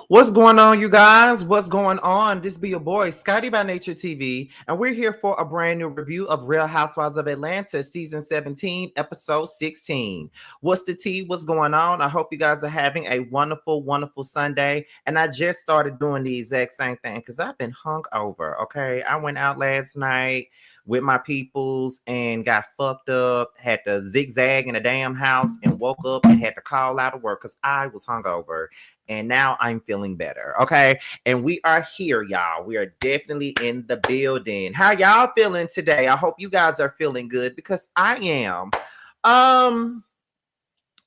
What's going on, you guys? What's going on? This be your boy, Scotty by Nature TV, and we're here for a brand new review of Real Housewives of Atlanta, Season 17, Episode 16. What's the tea? What's going on? I hope you guys are having a wonderful, wonderful Sunday. And I just started doing the exact same thing because I've been hungover, okay? I went out last night with my peoples and got fucked up, had to zigzag in a damn house, and woke up and had to call out of work because I was hungover. And now I'm feeling better. Okay. And we are here, y'all. We are definitely in the building. How y'all feeling today? I hope you guys are feeling good because I am. Um,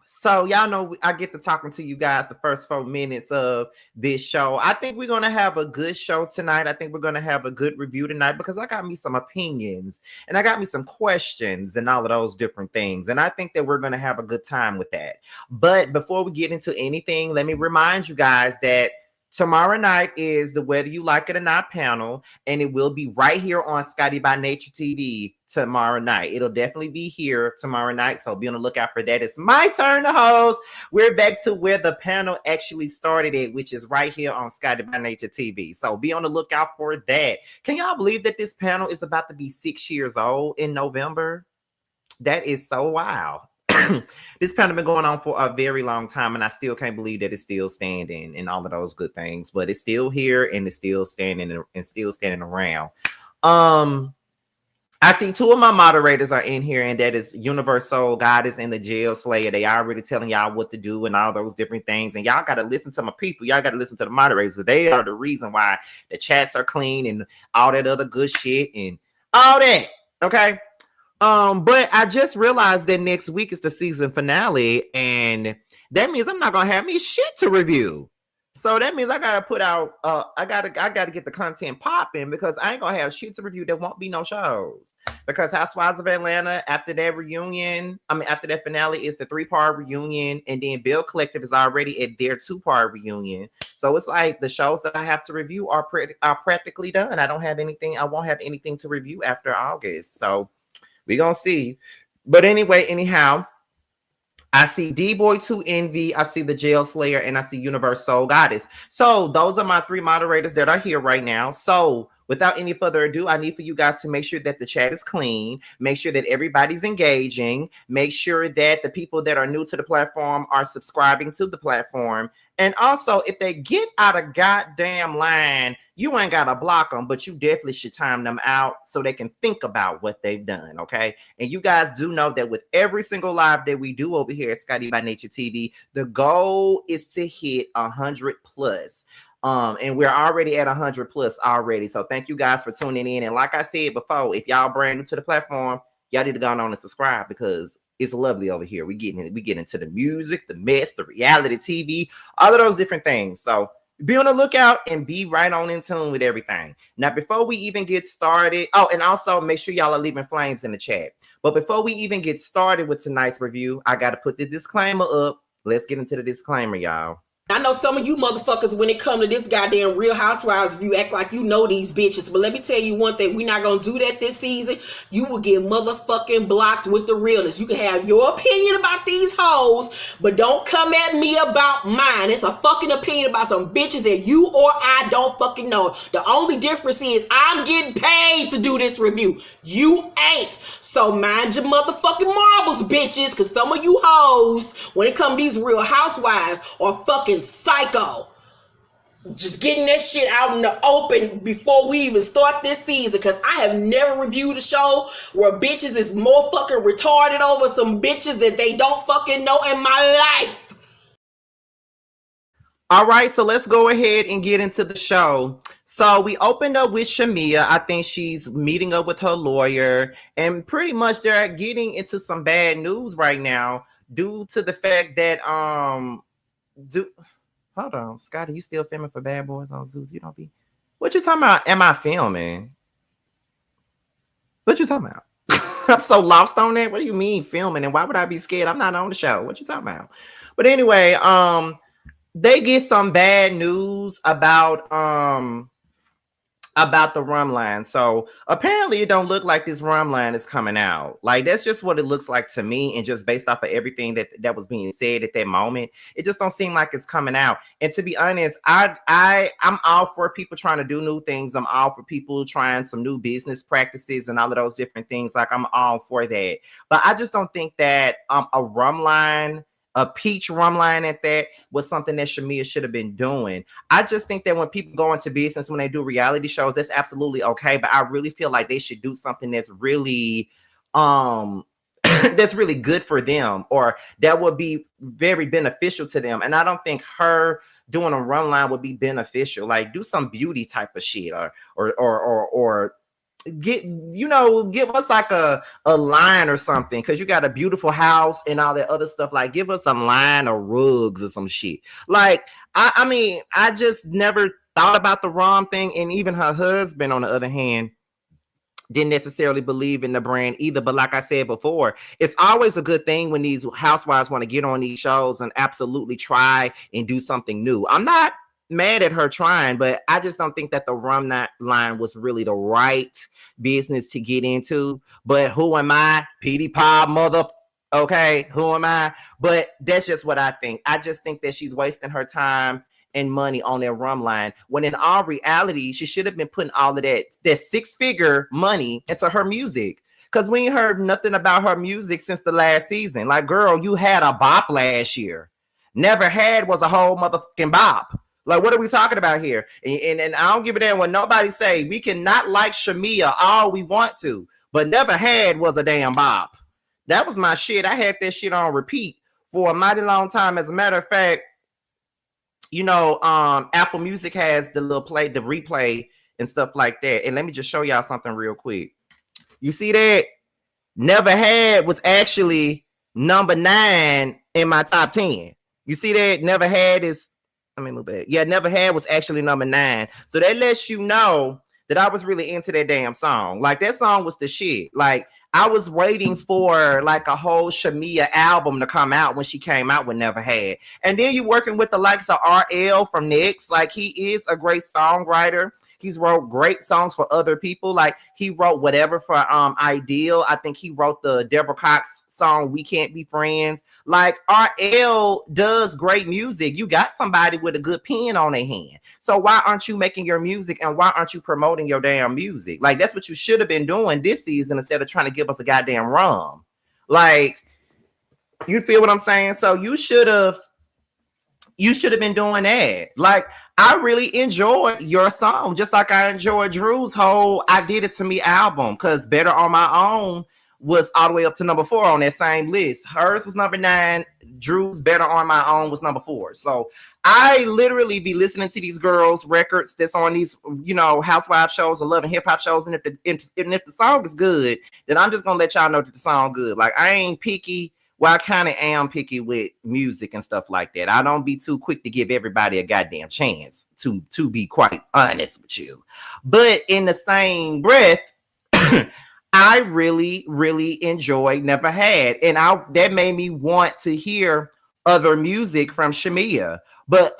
so y'all know I get to talking to you guys the first 4 minutes of this show. I think we're gonna have a good show tonight. I think we're gonna have a good review tonight because I got me some opinions and I got me some questions and all of those different things. And I think that we're gonna have a good time with that. But before we get into anything, let me remind you guys that tomorrow night is the Whether You Like It or Not panel, and it will be right here on Scotty by Nature TV tomorrow night. It'll definitely be here tomorrow night, so be on the lookout for that. It's my turn to host. We're back to where the panel actually started at, which is right here on Scotty by Nature TV. So be on the lookout for that. Can y'all believe that this panel is about to be 6 years old in November? That is so wild. This panel been going on for a very long time, and I still can't believe that it's still standing and all of those good things. But it's still here and it's still standing and still standing around. I see two of my moderators are in here, and that is Universal Goddess and the Jail Slayer. They already telling y'all what to do and all those different things. And y'all got to listen to my people. Y'all got to listen to the moderators because they are the reason why the chats are clean and all that other good shit and all that. Okay. But I just realized that next week is the season finale, and that means I'm not gonna have me shit to review. So that means I gotta put out I gotta get the content popping because I ain't gonna have shit to review. There won't be no shows. Because Housewives of Atlanta, after that reunion, after that finale is the 3-part reunion, and then Bill Collective is already at their 2-part reunion. So it's like the shows that I have to review are practically done. I won't have anything to review after August. So we're gonna see. But anyway, anyhow, I see D-Boy 2 Envy, I see the Jail Slayer, and I see Universal Goddess. So those are my 3 moderators that are here right now. So without any further ado, I need for you guys to make sure that the chat is clean, make sure that everybody's engaging, make sure that the people that are new to the platform are subscribing to the platform. And also, if they get out of goddamn line, you ain't got to block them, but you definitely should time them out so they can think about what they've done, okay? And you guys do know that with every single live that we do over here at Scotty by Nature TV, the goal is to hit 100 plus. And we're already at 100 plus already. So thank you guys for tuning in. And like I said before, if y'all brand new to the platform, y'all need to go on and subscribe because it's lovely over here. We get into the music, the mess, the reality TV, all of those different things. So be on the lookout and be right on in tune with everything. Now, before we even get started, and also make sure y'all are leaving flames in the chat. But before we even get started with tonight's review, I got to put the disclaimer up. Let's get into the disclaimer, y'all. I know some of you motherfuckers, when it come to this goddamn Real Housewives review, act like you know these bitches. But let me tell you one thing. We're not going to do that this season. You will get motherfucking blocked with the realness. You can have your opinion about these hoes, but don't come at me about mine. It's a fucking opinion about some bitches that you or I don't fucking know. The only difference is I'm getting paid to do this review. You ain't. So mind your motherfucking marbles, bitches, because some of you hoes, when it comes to these Real Housewives, are fucking psycho. Just getting that shit out in the open before we even start this season, because I have never reviewed a show where bitches is more fucking retarded over some bitches that they don't fucking know in my life. All right, so let's go ahead and get into the show. So we opened up with Shamia. I think she's meeting up with her lawyer, and pretty much they're getting into some bad news right now due to the fact that hold on, Scotty, you still filming for Bad Boys on Zeus? You don't be. What you talking about? Am I filming? What you talking about? I'm so lost on that. What do you mean filming? And why would I be scared? I'm not on the show. What you talking about? But anyway, they get some bad news about about the rum line. So apparently it don't look like this rum line is coming out. Like that's just what it looks like to me. And just based off of everything that was being said at that moment, it just don't seem like it's coming out. And to be honest, I'm all for people trying to do new things. I'm all for people trying some new business practices and all of those different things. Like I'm all for that. But I just don't think that a rum line, a peach rum line at that, was something that Shamea should have been doing. I just think that when people go into business, when they do reality shows, that's absolutely okay. But I really feel like they should do something that's really that's really good for them, or that would be very beneficial to them. And I don't think her doing a run line would be beneficial. Like do some beauty type of shit, or give us like a line or something, because you got a beautiful house and all that other stuff. Like give us a line of rugs or some shit. Like I mean, I just never thought about the rum thing. And even her husband, on the other hand, didn't necessarily believe in the brand either. But like I said before, it's always a good thing when these housewives want to get on these shows and absolutely try and do something new. I'm not mad at her trying, but I just don't think that the rum line was really the right business to get into. But who am I? Petey Pie mother. Okay, who am I? But that's just what I think. I just think that she's wasting her time and money on their rum line, when in all reality, she should have been putting all of that 6-figure money into her music. Because we ain't heard nothing about her music since the last season. Like, girl, you had a bop last year. Never Had was a whole motherfucking bop. Like, what are we talking about here? And I don't give a damn what nobody say. We cannot like Shamea all we want to, but Never Had was a damn bop. That was my shit. I had that shit on repeat for a mighty long time. As a matter of fact, you know, Apple Music has the replay and stuff like that. And let me just show y'all something real quick. You see that? Never Had was actually number 9 in my top 10. You see that? Never Had is, let me move it. Yeah, Never Had was actually number 9. So that lets you know that I was really into that damn song. Like, that song was the shit. Like, I was waiting for like a whole Shamea album to come out when she came out with Never Had. And then you working with the likes of RL from Nyx. Like, he is a great songwriter. He's wrote great songs for other people. Like, he wrote whatever for Ideal. I think he wrote the Deborah Cox song We Can't Be Friends. Like, RL does great music. You got somebody with a good pen on their hand. So why aren't you making your music, and why aren't you promoting your damn music? Like, that's what you should have been doing this season instead of trying to give us a goddamn rum. Like, you feel what I'm saying? So you should have been doing that. Like, I really enjoyed your song, just like I enjoyed Drew's whole I Did It To Me album, because Better On My Own was all the way up to number 4 on that same list. Hers was number 9. Drew's Better On My Own was number 4. So I literally be listening to these girls' records that's on these, you know, housewife shows or Love and Hip Hop shows. And if the song is good, then I'm just going to let y'all know that the song good. Like, I ain't picky. Well, I kind of am picky with music and stuff like that. I don't be too quick to give everybody a goddamn chance, to be quite honest with you. But in the same breath, I really, really enjoyed Never Had. And that made me want to hear other music from Shamea. But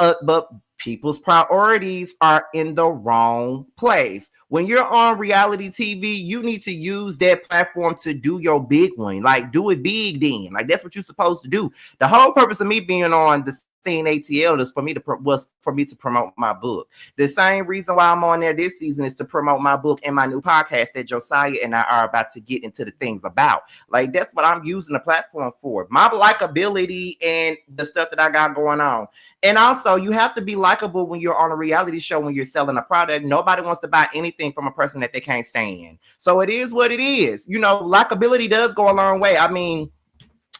people's priorities are in the wrong place. When you're on reality TV, you need to use that platform to do your big one. Like, do it big then. Like, that's what you're supposed to do. The whole purpose of me being on the Scene ATL was for me to promote my book. The same reason why I'm on there this season is to promote my book and my new podcast that Josiah and I are about to get into the things about. Like, that's what I'm using the platform for. My likability and the stuff that I got going on. And also, you have to be likable when you're on a reality show, when you're selling a product. Nobody wants to buy anything from a person that they can't stand. So it is what it is. You know, likability does go a long way. I mean,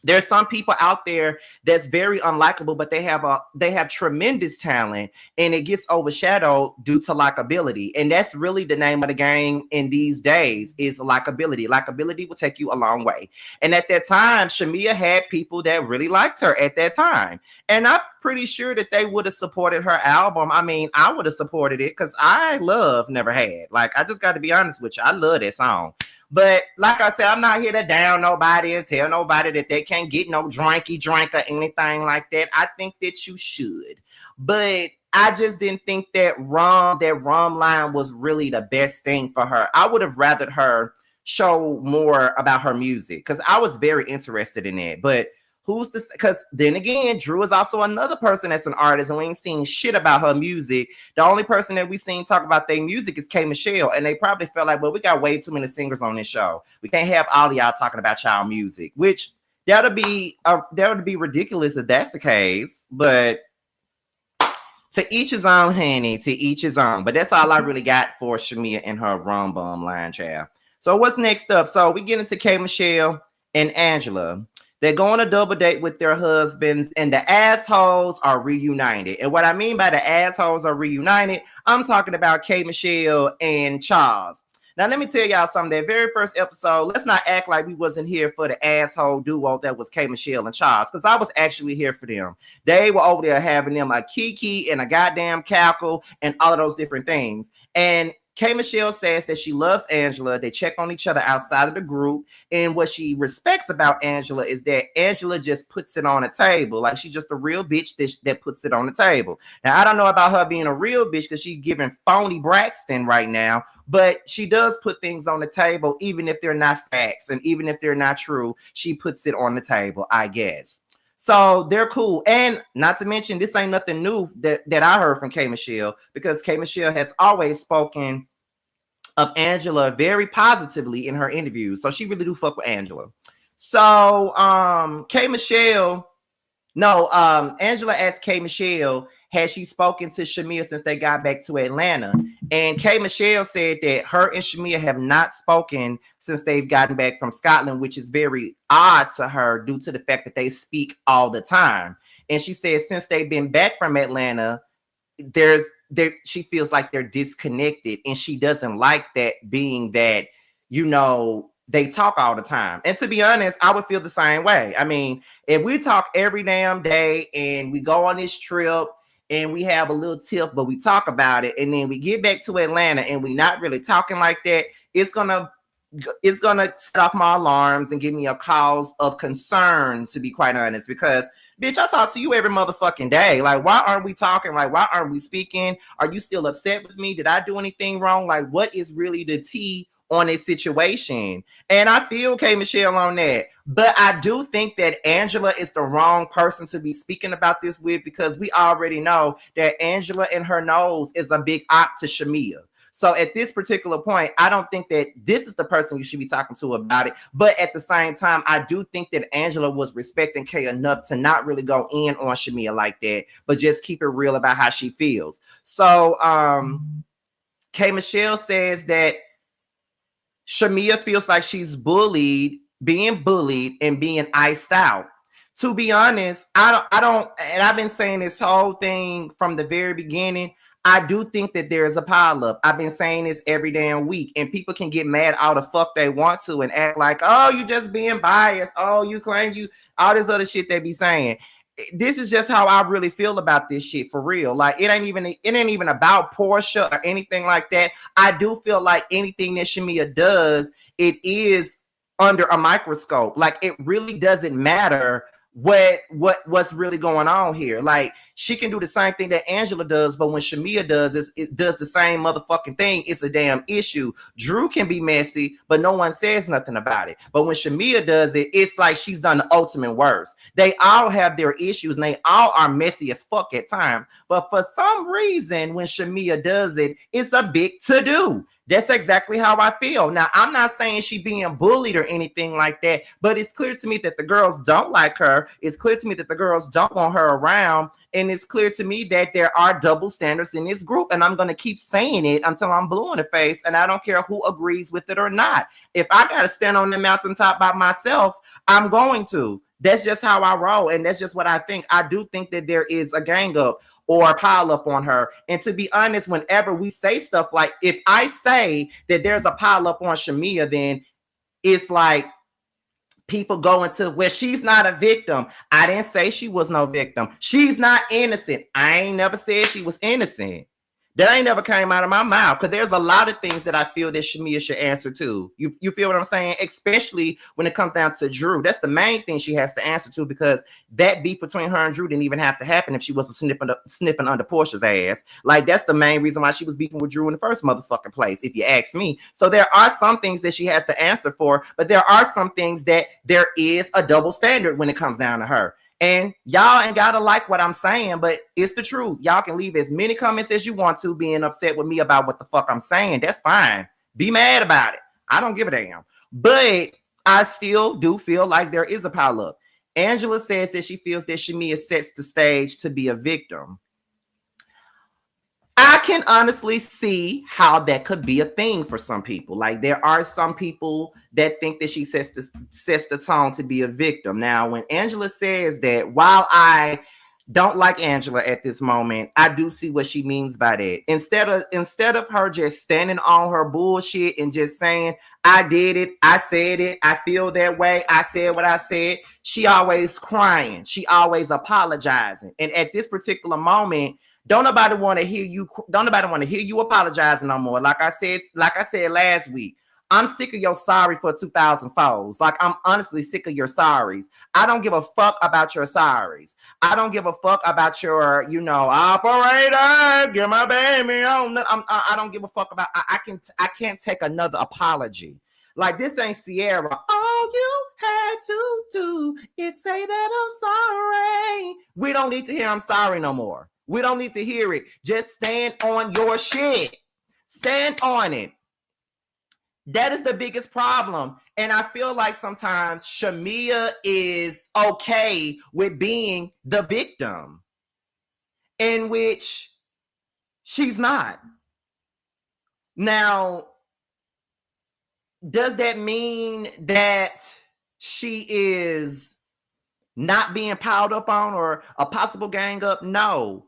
there's some people out there that's very unlikable, but they have tremendous talent, and it gets overshadowed due to likability. And that's really the name of the game in these days, is likability. Likability will take you a long way. And at that time, Shamea had people that really liked her at that time. And I'm pretty sure that they would have supported her album. I mean, I would have supported it because I love Never Had. Like, I just got to be honest with you. I love that song. But like I said, I'm not here to down nobody and tell nobody that they can't get no drink or anything like that. I think that you should. But I just didn't think that rum line was really the best thing for her. I would have rathered her show more about her music because I was very interested in it. But who's to? Because then again, Drew is also another person that's an artist, and we ain't seen shit about her music. The only person that we seen talk about their music is K Michelle, and they probably felt like, well, we got way too many singers on this show. We can't have all of y'all talking about y'all music, which that would be ridiculous if that's the case. But to each his own, honey. To each his own. But that's all I really got for Shamia and her rum bum line, child. So what's next up? So we get into K Michelle and Angela. They're going to double date with their husbands, and the assholes are reunited. And what I mean by the assholes are reunited, I'm talking about K Michelle and Charles. Now, let me tell y'all something. That very first episode, let's not act like we wasn't here for the asshole duo that was K Michelle and Charles, because I was actually here for them. They were over there having them a kiki and a goddamn cackle and all of those different things. And K Michelle says that she loves Angela. They check on each other outside of the group. And what she respects about Angela is that Angela just puts it on the table. Like she's just a real bitch that puts it on the table. Now, I don't know about her being a real bitch because she's giving phony Braxton right now, but she does put things on the table, even if they're not facts and even if they're not true. She puts it on the table, I guess. So they're cool. And not to mention, this ain't nothing new that I heard from K Michelle, because K Michelle has always spoken of Angela very positively in her interviews. So she really do fuck with Angela. So Angela asked K Michelle, has she spoken to Shamia since they got back to Atlanta? And K Michelle said that her and Shamia have not spoken since they've gotten back from Scotland, which is very odd to her due to the fact that they speak all the time. And she said since they've been back from Atlanta, she feels like they're disconnected, and she doesn't like that, being that, you know, they talk all the time. And to be honest, I would feel the same way. I mean, if we talk every damn day and we go on this trip and we have a little tip, but we talk about it, and then we get back to Atlanta and we're not really talking like that, it's gonna set off my alarms and give me a cause of concern, to be quite honest, because bitch, I talk to you every motherfucking day. Like, why aren't we talking? Like, why aren't we speaking? Are you still upset with me? Did I do anything wrong? Like, what is really the tea on this situation? And I feel K Michelle on that. But I do think that Angela is the wrong person to be speaking about this with, because we already know that Angela and her nose is a big op to Shamia. So at this particular point, I don't think that this is the person you should be talking to about it. But at the same time, I do think that Angela was respecting Kay enough to not really go in on Shamia like that, but just keep it real about how she feels. So Kay Michelle says that Shamia feels like she's being bullied and being iced out. To be honest, I don't, and I've been saying this whole thing from the very beginning. I do think that there is a pileup. I've been saying this every damn week, and people can get mad all the fuck they want to and act like, oh, you just being biased. Oh, you claim you, all this other shit they be saying. This is just how I really feel about this shit, for real. Like, it ain't even about Portia or anything like that. I do feel like anything that Shamia does, it is under a microscope. Like, it really doesn't matter what's really going on here. Like, she can do the same thing that Angela does, but when Shamia does, it does the same motherfucking thing. It's a damn issue. Drew can be messy, but no one says nothing about it. But when Shamia does it, it's like she's done the ultimate worst. They all have their issues, and they all are messy as fuck at times. But for some reason, when Shamia does it, it's a big to-do. That's exactly how I feel. Now, I'm not saying she being bullied or anything like that, but it's clear to me that the girls don't like her. It's clear to me that the girls don't want her around. And it's clear to me that there are double standards in this group. And I'm going to keep saying it until I'm blue in the face. And I don't care who agrees with it or not. If I got to stand on the mountaintop by myself, I'm going to. That's just how I roll. And that's just what I think. I do think that there is a gang up or a pile up on her. And to be honest, whenever we say stuff like, if I say that there's a pile up on Shamia, then it's like people go into, well, she's not a victim. I didn't say she was no victim. She's not innocent. I ain't never said she was innocent. That ain't never came out of my mouth, because there's a lot of things that I feel that Shamea should answer to. You feel what I'm saying? Especially when it comes down to Drew. That's the main thing she has to answer to, because that beef between her and Drew didn't even have to happen if she wasn't sniffing under Portia's ass. Like, that's the main reason why she was beefing with Drew in the first motherfucking place, if you ask me. So there are some things that she has to answer for, but there are some things that there is a double standard when it comes down to her. And y'all ain't gotta like what I'm saying, but it's the truth. Y'all can leave as many comments as you want to, being upset with me about what the fuck I'm saying. That's fine. Be mad about it. I don't give a damn. But I still do feel like there is a pile up. Angela says that she feels that Shamea sets the stage to be a victim. I can honestly see how that could be a thing for some people. Like, there are some people that think that she sets the tone to be a victim. Now, when Angela says that, while I don't like Angela at this moment, I do see what she means by that. Instead of her just standing on her bullshit and just saying, I did it, I said it, I feel that way, I said what I said, she always crying, she always apologizing. And at this particular moment, don't nobody want to hear you. Don't nobody want to hear you apologizing no more. Like I said last week, I'm sick of your sorry for 2004s. Like, I'm honestly sick of your sorries. I don't give a fuck about your sorries. I don't give a fuck about your, operator, get my baby on. I don't give a fuck about. I can't take another apology. Like, this ain't Sierra. All you had to do is say that I'm sorry. We don't need to hear I'm sorry no more. We don't need to hear it. Just stand on your shit. Stand on it. That is the biggest problem. And I feel like sometimes Shamea is okay with being the victim, in which she's not. Now, does that mean that she is not being piled up on, or a possible gang up? No.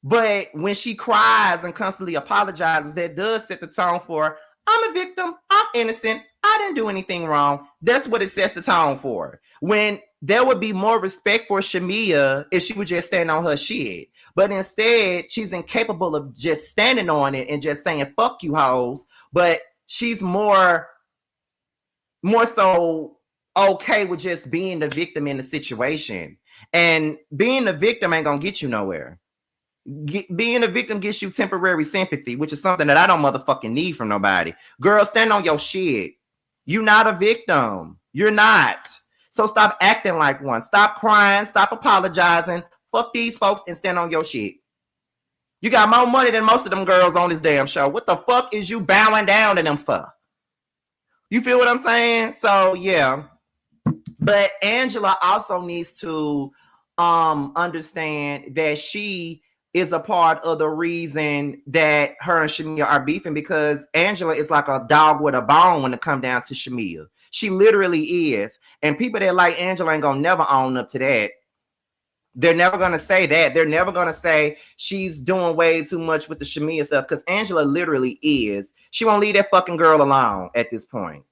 But when she cries and constantly apologizes, that does set the tone for, I'm a victim, I'm innocent, I didn't do anything wrong. That's what it sets the tone for. When there would be more respect for Shamea if she would just stand on her shit. But instead, she's incapable of just standing on it and just saying, fuck you hoes. But she's more so okay with just being the victim in the situation. And being the victim ain't gonna get you nowhere. Being a victim gets you temporary sympathy, which is something that I don't motherfucking need from nobody. Girl, stand on your shit. You're not a victim. You're not. So stop acting like one. Stop crying. Stop apologizing. Fuck these folks and stand on your shit. You got more money than most of them girls on this damn show. What the fuck is you bowing down to them for? You feel what I'm saying? So yeah. But Angela also needs to understand that she is a part of the reason that her and Shamea are beefing, because Angela is like a dog with a bone when it comes down to Shamea. She literally is. And people that like Angela ain't gonna never own up to that. They're never gonna say that. They're never gonna say she's doing way too much with the Shamea stuff, because Angela literally is. She won't leave that fucking girl alone at this point.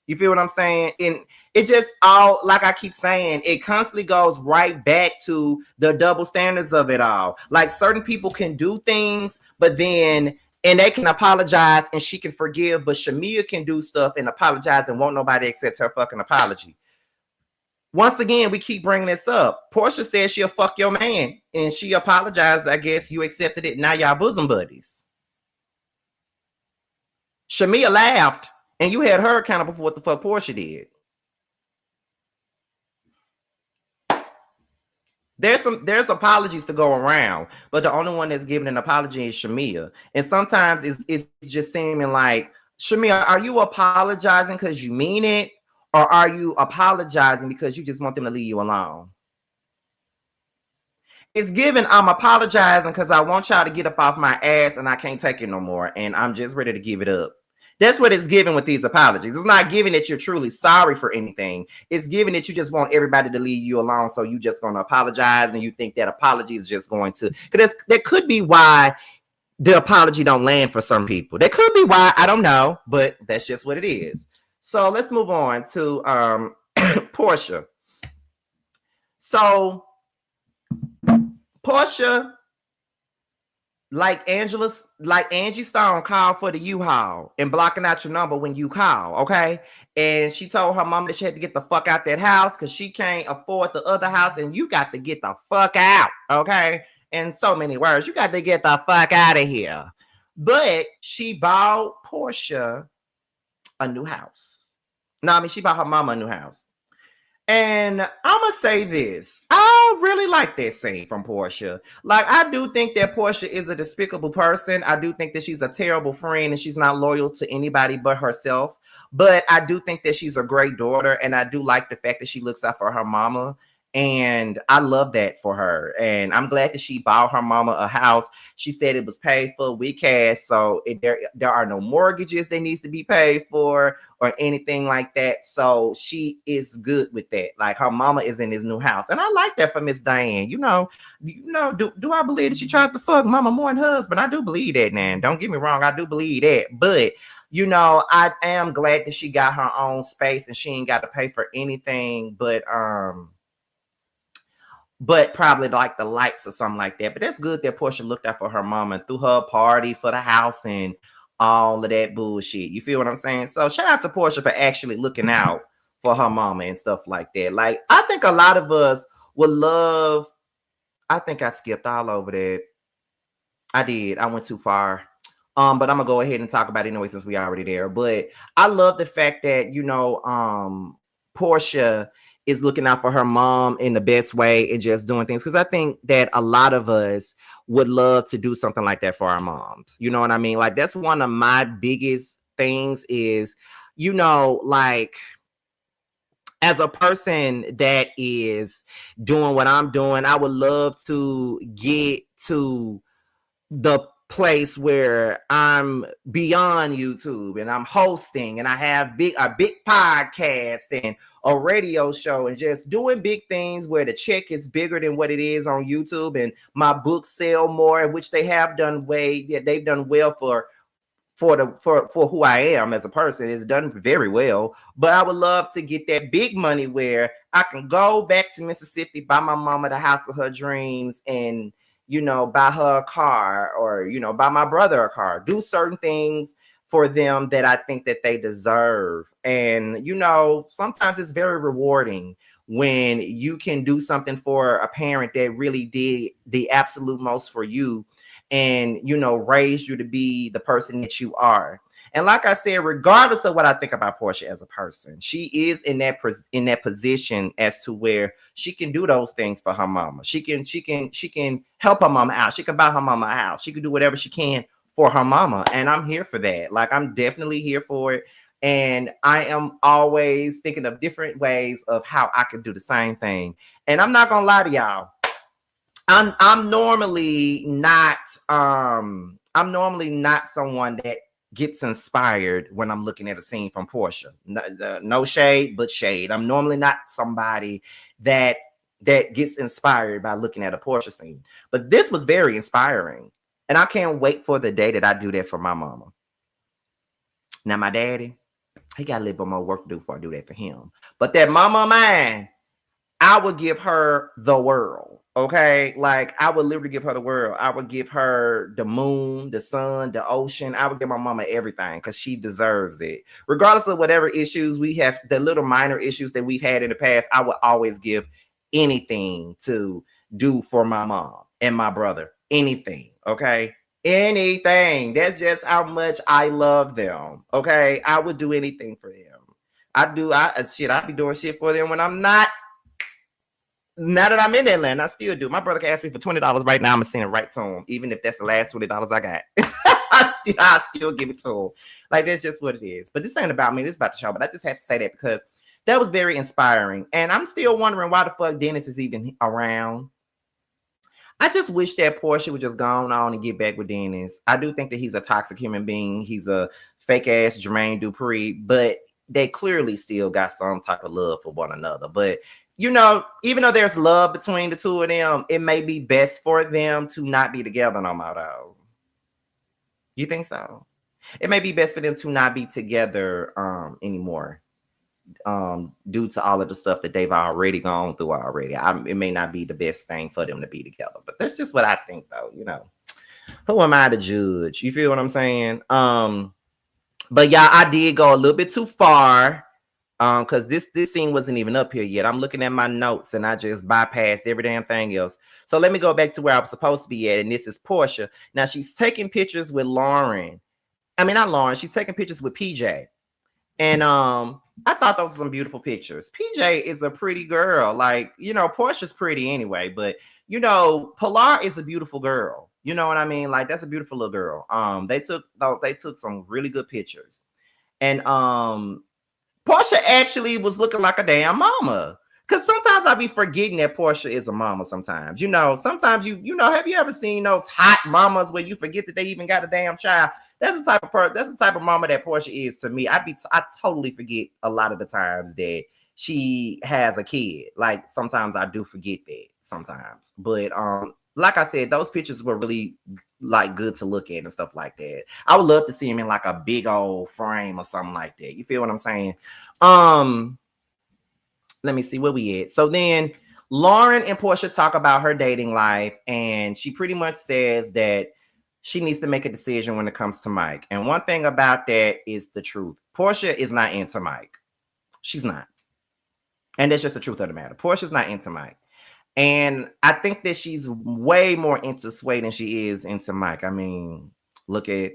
You feel what I'm saying? And it just all, like I keep saying, it constantly goes right back to the double standards of it all. Like, certain people can do things, but then, and they can apologize and she can forgive, but Shamea can do stuff and apologize and won't nobody accept her fucking apology. Once again, we keep bringing this up. Portia said she'll fuck your man, and she apologized. I guess you accepted it. Now y'all bosom buddies. Shamea laughed, and you had her accountable for what the fuck Portia did. There's apologies to go around, but the only one that's giving an apology is Shamea. And sometimes it's just seeming like, Shamea, are you apologizing because you mean it? Or are you apologizing because you just want them to leave you alone? It's given, I'm apologizing because I want y'all to get up off my ass and I can't take it no more. And I'm just ready to give it up. That's what it's given with these apologies. It's not giving that you're truly sorry for anything. It's giving that you just want everybody to leave you alone. So you just going to apologize, and you think that apology is just going to, because that could be why the apology don't land for some people. That could be why, I don't know, but that's just what it is. So let's move on to Portia. So Portia like Angie Stone called for the U-Haul and blocking out your number when you call, okay? And she told her mom that she had to get the fuck out that house because she can't afford the other house, and you got to get the fuck out, okay? In so many words, you got to get the fuck out of here. But she bought Portia a new house. No, I mean she bought her mama a new house. And I'm gonna say this. I really like that scene from Portia. Like, I do think that Portia is a despicable person. I do think that she's a terrible friend and she's not loyal to anybody but herself. But I do think that she's a great daughter, and I do like the fact that she looks out for her mama. And I love that for her. And I'm glad that she bought her mama a house. She said it was paid for with cash. So there are no mortgages that needs to be paid for or anything like that. So she is good with that. Like, her mama is in his new house. And I like that for Miss Diane. Do I believe that she tried to fuck mama more than husband? I do believe that, man. Don't get me wrong. I do believe that. But I am glad that she got her own space and she ain't got to pay for anything but probably like the lights or something like that. But that's good that Portia looked out for her mama and threw her a party for the house and all of that bullshit. You feel what I'm saying? So shout out to Portia for actually looking out for her mama and stuff like that. Like, I think a lot of us would love. I think I skipped all over that. I did. I went too far. But I'm gonna go ahead and talk about it anyway since we already there. But I love the fact that Portia is looking out for her mom in the best way and just doing things, because I think that a lot of us would love to do something like that for our moms. You know what I mean? Like, that's one of my biggest things is, like, as a person that is doing what I'm doing, I would love to get to the place where I'm beyond YouTube and I'm hosting and I have a big podcast and a radio show and just doing big things where the check is bigger than what it is on YouTube, and my books sell more, which they have done they've done well for who I am as a person. It's done very well. But I would love to get that big money where I can go back to Mississippi, buy my mama the house of her dreams, and buy her a car, or buy my brother a car, do certain things for them that I think that they deserve. And sometimes it's very rewarding when you can do something for a parent that really did the absolute most for you and raised you to be the person that you are. And like I said, regardless of what I think about Portia as a person, she is in that position as to where she can do those things for her mama. She can help her mama out. She can buy her mama a house. She can do whatever she can for her mama. And I'm here for that. Like, I'm definitely here for it. And I am always thinking of different ways of how I could do the same thing. And I'm not gonna lie to y'all. I'm normally not someone that gets inspired when I'm looking at a scene from Portia. No shade, but shade. I'm normally not somebody that gets inspired by looking at a Portia scene. But this was very inspiring. And I can't wait for the day that I do that for my mama. Now, my daddy, he got a little bit more work to do before I do that for him. But that mama of mine, I would give her the world. Okay, like, I would literally give her the world. I would give her the moon, the sun, the ocean. I would give my mama everything because she deserves it. Regardless of whatever issues we have, the little minor issues that we've had in the past, I would always give anything to do for my mom and my brother. Anything, okay? Anything. That's just how much I love them, okay? I would do anything for them. I be doing shit for them when I'm not. Now that I'm in Atlanta, I still do. My brother can ask me for $20 right now. I'm gonna send it right to him, even if that's the last $20 I got. I still give it to him. Like, that's just what it is. But this ain't about me. This is about the show. But I just have to say that because that was very inspiring. And I'm still wondering why the fuck Dennis is even around. I just wish that Portia would just go on and get back with Dennis. I do think that he's a toxic human being. He's a fake ass Jermaine Dupri, but they clearly still got some type of love for one another. But even though there's love between the two of them, it may be best for them to not be together no more, though. You think so? It may be best for them to not be together anymore due to all of the stuff that they've already gone through already. It may not be the best thing for them to be together, but that's just what I think, though, who am I to judge? You feel what I'm saying? But yeah, I did go a little bit too far. Because this scene wasn't even up here yet. I'm looking at my notes and I just bypassed every damn thing else. So let me go back to where I was supposed to be at, and this is Portia. Now she's taking pictures with Lauren. I mean, not Lauren. She's taking pictures with PJ, and I thought those were some beautiful pictures. PJ is a pretty girl. Like, you know, Portia's pretty anyway, but you know, Pilar is a beautiful girl. You know what I mean? Like, that's a beautiful little girl. They took some really good pictures, and Portia actually was looking like a damn mama. Cause sometimes I be forgetting that Portia is a mama. Sometimes, you know, have you ever seen those hot mamas where you forget that they even got a damn child? That's the type of That's the type of mama that Portia is to me. I totally forget a lot of the times that she has a kid. Like sometimes I do forget that sometimes, but like I said, those pictures were really like good to look at and stuff like that. I would love to see him in like a big old frame or something like that. You feel what I'm saying? Let me see where we at. So then Lauren and Portia talk about her dating life, and she pretty much says that she needs to make a decision when it comes to Mike. And one thing about that is the truth. Portia is not into Mike. She's not. And that's just the truth of the matter. Portia's not into Mike. And I think that she's way more into Sway than she is into Mike. I mean, look at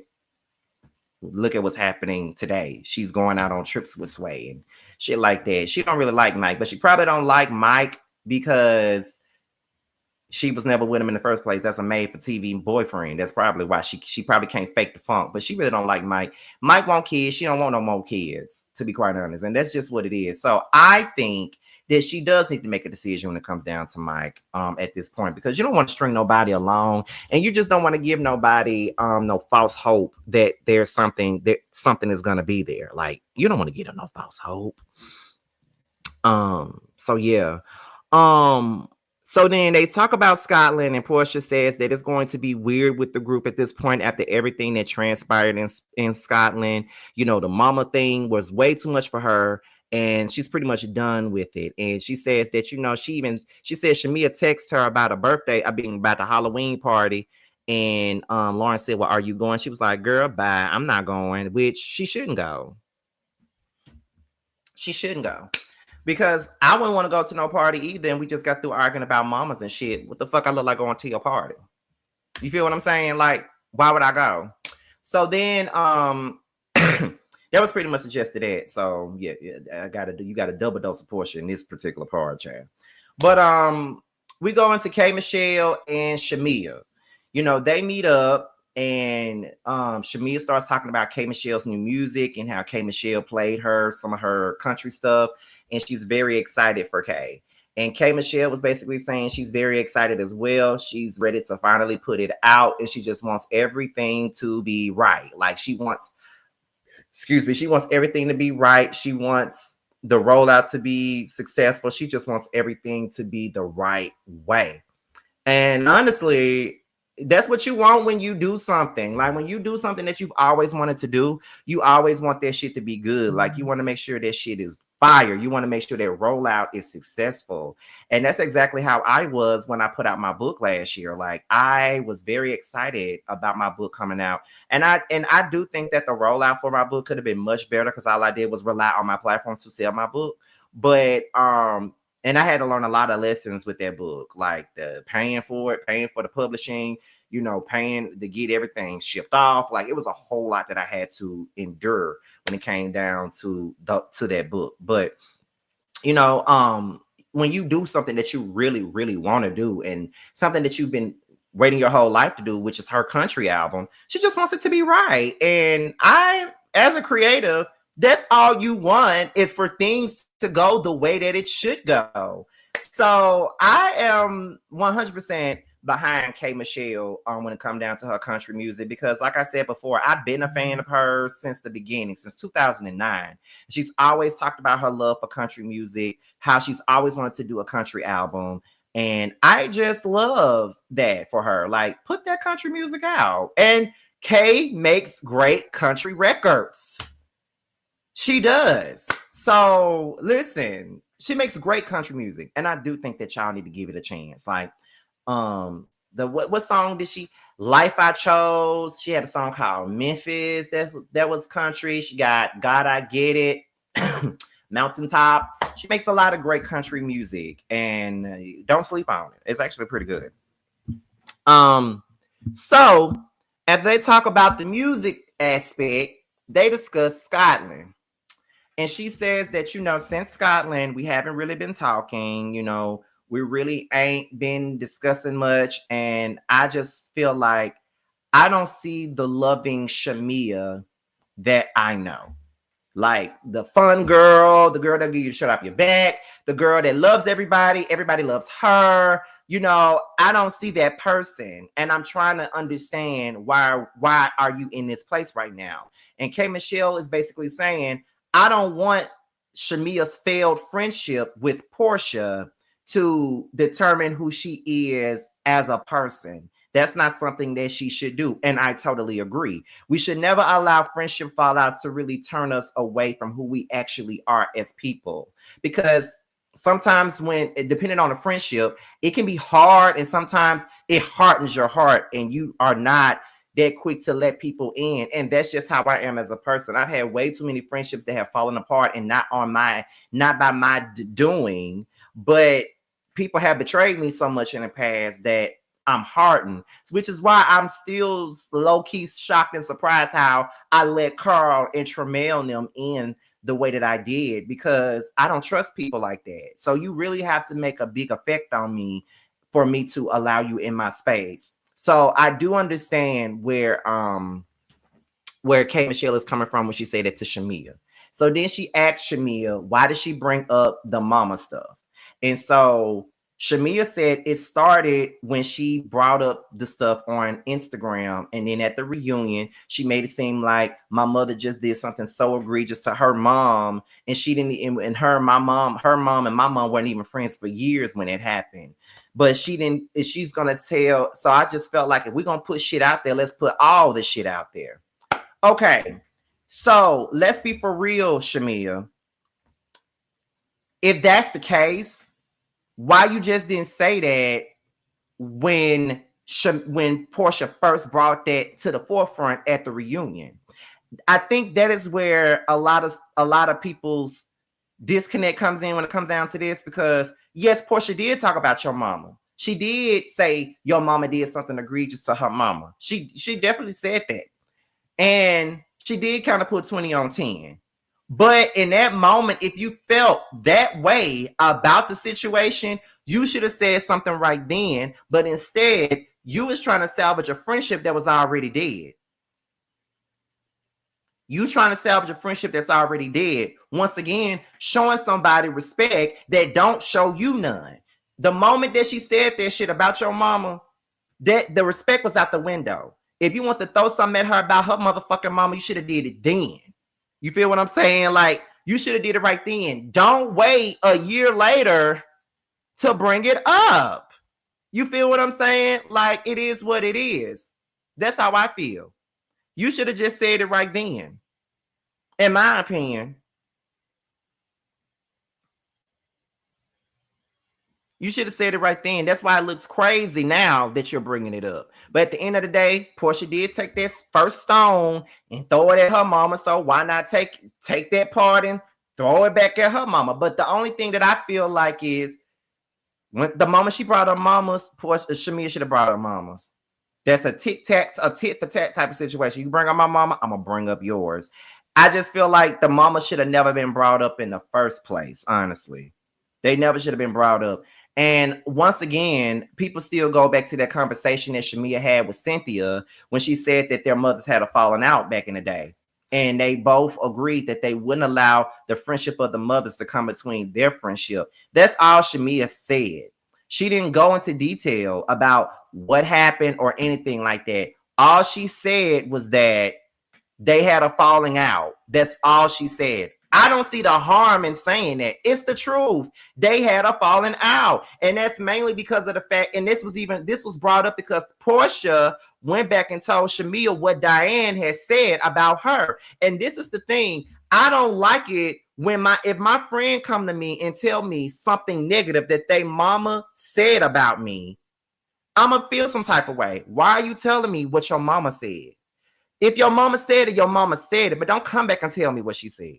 what's happening today. She's going out on trips with Sway and shit like that. She don't really like Mike, but she probably don't like Mike because she was never with him in the first place. That's a made-for-TV boyfriend. That's probably why she probably can't fake the funk, but she really don't like Mike. Mike want kids. She don't want no more kids, to be quite honest. And that's just what it is. So I think that she does need to make a decision when it comes down to Mike at this point, because you don't want to string nobody along, and you just don't want to give nobody no false hope that there's something is gonna be there. Like, you don't want to give them no false hope. So yeah. So then they talk about Scotland, and Portia says that it's going to be weird with the group at this point after everything that transpired in Scotland. You know, the mama thing was way too much for her, and she's pretty much done with it. And she says that, you know, she said Shamia texted her about about the Halloween party. And Lauren said, well, are you going? She was like, girl, bye. I'm not going, which she shouldn't go. She shouldn't go. Because I wouldn't want to go to no party either. And we just got through arguing about mamas and shit. What the fuck I look like going to your party? You feel what I'm saying? Like, why would I go? So then that was pretty much suggested that. So yeah, you got a double dose of Portia in this particular part, Chad. But we go into K Michelle and Shamia. You know, they meet up. And Shamia starts talking about K Michelle's new music and how K Michelle played her some of her country stuff, and she's very excited for K. And K Michelle was basically saying she's very excited as well. She's ready to finally put it out, and she just wants everything to be right. Like she wants everything to be right. She wants the rollout to be successful. She just wants everything to be the right way. And honestly, that's what you want when you do something. Like when you do something that you've always wanted to do, you always want that shit to be good. Like you want to make sure that shit is fire. You want to make sure that rollout is successful. And that's exactly how I was when I put out my book last year. Like I was very excited about my book coming out. And I do think that the rollout for my book could have been much better because all I did was rely on my platform to sell my book. But and I had to learn a lot of lessons with that book, like the paying for the publishing, you know, paying to get everything shipped off. Like it was a whole lot that I had to endure when it came down to that book. But you know, when you do something that you really, really want to do, and something that you've been waiting your whole life to do, which is her country album, she just wants it to be right. And I, as a creative, that's all you want, is for things to go the way that it should go. So I am 100% behind K Michelle when it comes down to her country music, because like I said before, I've been a fan of hers since the beginning, since 2009. She's always talked about her love for country music, how she's always wanted to do a country album. And I just love that for her. Like, put that country music out. And Kay makes great country records. She does. So listen, she makes great country music, and I do think that y'all need to give it a chance. Like, what song did she? Life I Chose. She had a song called Memphis. That was country. She got God I Get It, Mountaintop. She makes a lot of great country music, and don't sleep on it. It's actually pretty good. So after they talk about the music aspect, they discuss Scotland. And she says that, since Scotland, we haven't really been talking, we really ain't been discussing much. And I just feel like I don't see the loving Shamia that I know. Like the fun girl, the girl that give you the shirt off your back, the girl that loves everybody loves her. I don't see that person. And I'm trying to understand why are you in this place right now? And K. Michelle is basically saying, I don't want Shamia's failed friendship with Portia to determine who she is as a person. That's not something that she should do. And I totally agree. We should never allow friendship fallouts to really turn us away from who we actually are as people. Because sometimes depending on the friendship, it can be hard, and sometimes it hardens your heart and you are not that quick to let people in. And that's just how I am as a person. I've had way too many friendships that have fallen apart, and not by my doing, but people have betrayed me so much in the past that I'm hardened, which is why I'm still low-key shocked and surprised how I let Carl and Tremel them in the way that I did, because I don't trust people like that. So you really have to make a big effect on me for me to allow you in my space. So I do understand where Kay Michelle is coming from when she said it to Shamia. So then she asked Shamia, why did she bring up the mama stuff? And so Shamia said it started when she brought up the stuff on Instagram, and then at the reunion, she made it seem like my mother just did something so egregious to her mom, and she didn't. And her mom and my mom weren't even friends for years when it happened. But she didn't. She's gonna tell. So I just felt like if we're gonna put shit out there, let's put all the shit out there. Okay, so let's be for real, Shamia. If that's the case, why you just didn't say that when Portia first brought that to the forefront at the reunion? I think that is where a lot of people's disconnect comes in when it comes down to this, because yes, Portia did talk about your mama. She did say your mama did something egregious to her mama. She definitely said that. And she did kind of put 20 on 10. But in that moment, if you felt that way about the situation, you should have said something right then. But instead, you was trying to salvage a friendship that was already dead. You trying to salvage a friendship that's already dead. Once again, showing somebody respect that don't show you none. The moment that she said that shit about your mama, that the respect was out the window. If you want to throw something at her about her motherfucking mama, you should have did it then. You feel what I'm saying? Like, you should have did it right then. Don't wait a year later to bring it up. You feel what I'm saying? Like, it is what it is. That's how I feel. You should have just said it right then, in my opinion. You should have said it right then. That's why it looks crazy now that you're bringing it up. But at the end of the day, Portia did take this first stone and throw it at her mama. So why not take that part and throw it back at her mama? But the only thing that I feel like is when the moment she brought her mamas, Portia, Shamia should have brought her mamas. That's a tit for tat type of situation. You bring up my mama, I'm gonna bring up yours. I just feel like the mama should have never been brought up in the first place. Honestly, they never should have been brought up. And once again, people still go back to that conversation that Shamia had with Cynthia when she said that their mothers had a falling out back in the day. And they both agreed that they wouldn't allow the friendship of the mothers to come between their friendship. That's all Shamia said. She didn't go into detail about what happened or anything like that. All she said was that they had a falling out. That's all she said. I don't see the harm in saying that. It's the truth. They had a falling out. And that's mainly because of the fact, and this was brought up because Portia went back and told Shamia what Diane had said about her. And this is the thing. I don't like it when if my friend come to me and tell me something negative that they mama said about me. I'm going to feel some type of way. Why are you telling me what your mama said? If your mama said it, your mama said it, but don't come back and tell me what she said.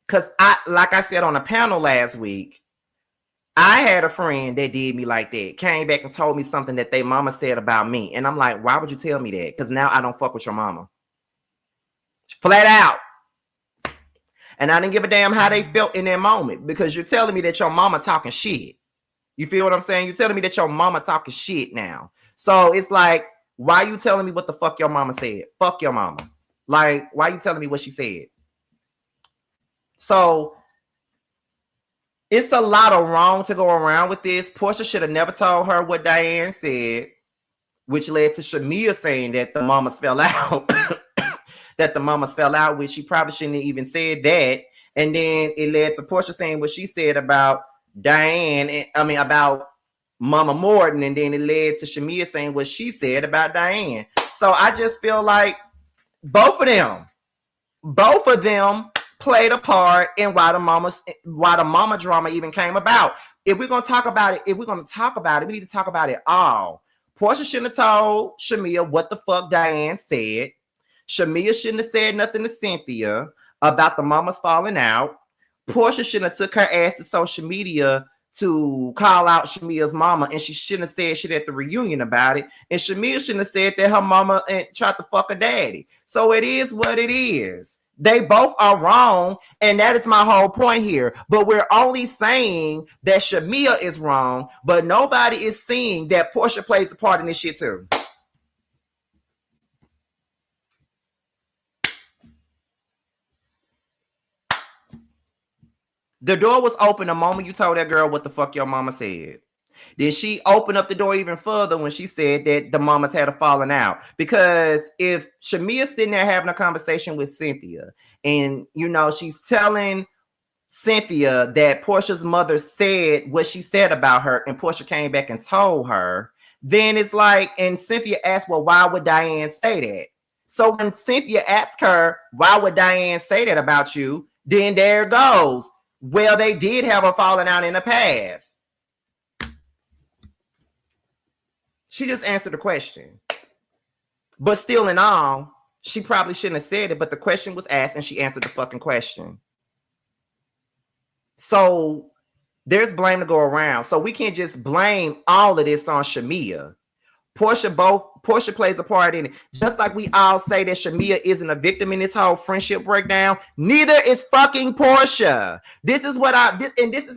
Because like I said on a panel last week, I had a friend that did me like that, came back and told me something that their mama said about me. And I'm like, why would you tell me that? Because now I don't fuck with your mama. Flat out. And I didn't give a damn how they felt in that moment, because you're telling me that your mama talking shit. You feel what I'm saying? You're telling me that your mama talking shit now. So it's like, why you telling me what the fuck your mama said? Fuck your mama. Like, why you telling me what she said? So it's a lot of wrong to go around with this. Portia should have never told her what Diane said, which led to Shamia saying that the mamas fell out. That the mamas fell out, which she probably shouldn't have even said that. And then it led to Portia saying what she said about Diane, about Mama Morton, and then it led to Shamia saying what she said about Diane. So I just feel like both of them played a part in why the mama drama even came about. If we're gonna talk about it, we need to talk about it all. Portia shouldn't have told Shamia what the fuck Diane said. Shamia shouldn't have said nothing to Cynthia about the mamas falling out. Portia shouldn't have took her ass to social media to call out Shamia's mama, and she shouldn't have said shit at the reunion about it. And Shamia shouldn't have said that her mama tried to fuck her daddy. So it is what it is. They both are wrong, and that is my whole point here. But we're only saying that Shamia is wrong, but nobody is seeing that Portia plays a part in this shit too. The door was open the moment you told that girl what the fuck your mama said. Then she opened up the door even further when she said that the mamas had a falling out. Because if Shamia's sitting there having a conversation with Cynthia, and she's telling Cynthia that Portia's mother said what she said about her, and Portia came back and told her, then it's like, and Cynthia asked, well, why would Diane say that? So when Cynthia asked her, why would Diane say that about you? Then there it goes. Well, they did have a falling out in the past. She just answered the question. But still in all, she probably shouldn't have said it, but the question was asked and she answered the fucking question. So there's blame to go around. So we can't just blame all of this on Shamia. Portia plays a part in it. Just like we all say that Shamia isn't a victim in this whole friendship breakdown, neither is fucking Portia. This is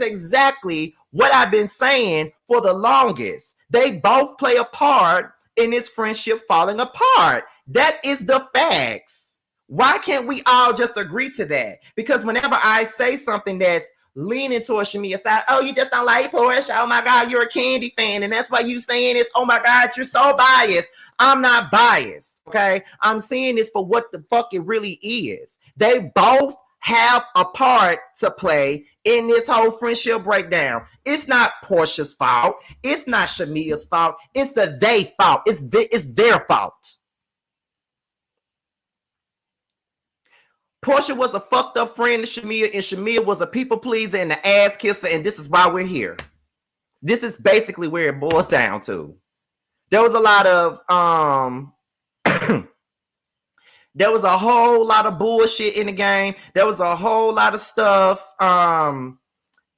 exactly what I've been saying for the longest. They both play a part in this friendship falling apart. That is the facts. Why can't we all just agree to that? Because whenever I say something that's leaning towards Shamia's side, oh, you just don't like Portia. Oh my God, you're a Candy fan, and that's why you saying this. Oh my God, you're so biased. I'm not biased, okay? I'm saying this for what the fuck it really is. They both have a part to play in this whole friendship breakdown. It's not Portia's fault. It's not Shamia's fault. It's they fault. It's their fault. Portia was a fucked up friend to Shamia, and Shamia was a people pleaser and an ass kisser, and this is why we're here. This is basically where it boils down to. There was a lot of there was a whole lot of bullshit in the game. There was a whole lot of stuff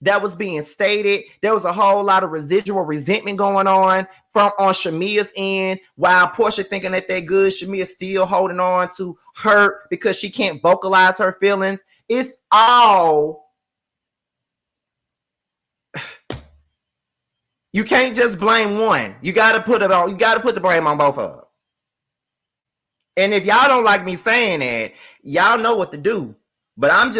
that was being stated. There was a whole lot of residual resentment going on Shamia's end, while Portia thinking that they're good. Shamia still holding on to hurt because she can't vocalize her feelings. It's all, you can't just blame one. You gotta put the blame on both of them. And if y'all don't like me saying that, y'all know what to do. But I'm